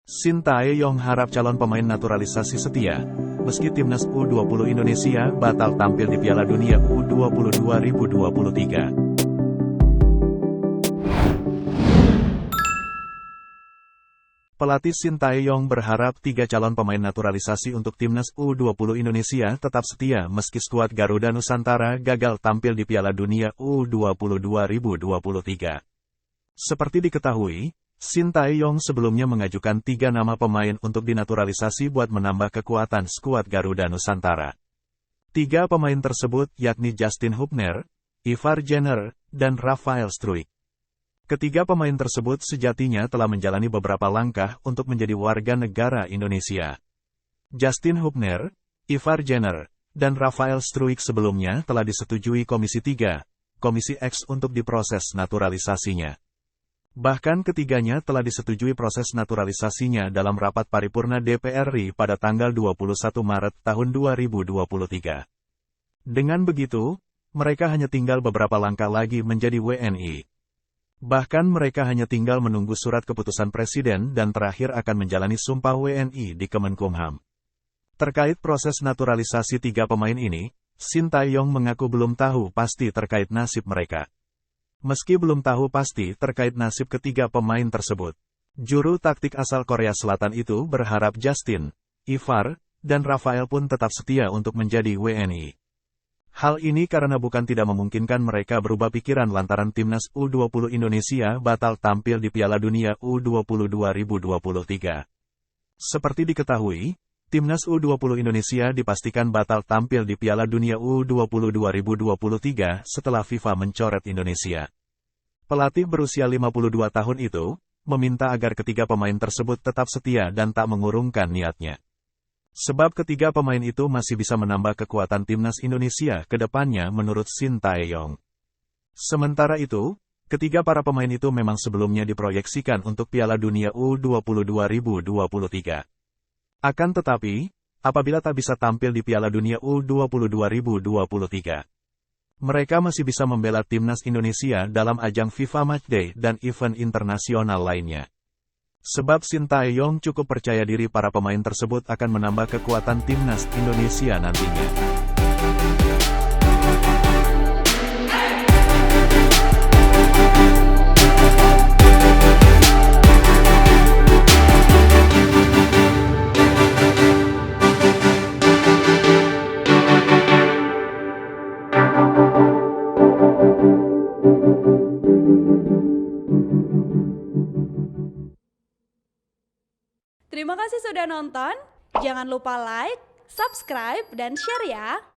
Sintayong harap calon pemain naturalisasi setia, meski timnas U20 Indonesia batal tampil di Piala Dunia U20 2023. Pelatih Sintayong berharap 3 calon pemain naturalisasi untuk timnas U20 Indonesia tetap setia meski skuad Garuda Nusantara gagal tampil di Piala Dunia U20 2023. Seperti diketahui, Sintayong sebelumnya mengajukan 3 nama pemain untuk dinaturalisasi buat menambah kekuatan skuad Garuda Nusantara. 3 pemain tersebut yakni Justin Hubner, Ivar Jenner, dan Rafael Struijk. Ketiga pemain tersebut sejatinya telah menjalani beberapa langkah untuk menjadi warga negara Indonesia. Justin Hubner, Ivar Jenner, dan Rafael Struijk sebelumnya telah disetujui Komisi 3, Komisi X untuk diproses naturalisasinya. Bahkan ketiganya telah disetujui proses naturalisasinya dalam rapat paripurna DPR RI pada tanggal 21 Maret tahun 2023. Dengan begitu, mereka hanya tinggal beberapa langkah lagi menjadi WNI. Bahkan mereka hanya tinggal menunggu surat keputusan Presiden dan terakhir akan menjalani sumpah WNI di Kemenkumham. Terkait proses naturalisasi 3 pemain ini, Sintayong mengaku belum tahu pasti terkait nasib mereka. Meski belum tahu pasti terkait nasib ketiga pemain tersebut, juru taktik asal Korea Selatan itu berharap Justin, Ivar, dan Rafael pun tetap setia untuk menjadi WNI. Hal ini karena bukan tidak memungkinkan mereka berubah pikiran lantaran timnas U20 Indonesia batal tampil di Piala Dunia U20 2023. Seperti diketahui, timnas U20 Indonesia dipastikan batal tampil di Piala Dunia U20 2023 setelah FIFA mencoret Indonesia. Pelatih berusia 52 tahun itu meminta agar ketiga pemain tersebut tetap setia dan tak mengurungkan niatnya. Sebab ketiga pemain itu masih bisa menambah kekuatan timnas Indonesia ke depannya menurut Sintayong. Sementara itu, ketiga para pemain itu memang sebelumnya diproyeksikan untuk Piala Dunia U20 2023. Akan tetapi, apabila tak bisa tampil di Piala Dunia U20 2023, mereka masih bisa membela timnas Indonesia dalam ajang FIFA Matchday dan event internasional lainnya. Sebab Sintayong cukup percaya diri para pemain tersebut akan menambah kekuatan timnas Indonesia nantinya. Terima kasih sudah nonton. Jangan lupa like, subscribe, dan share ya.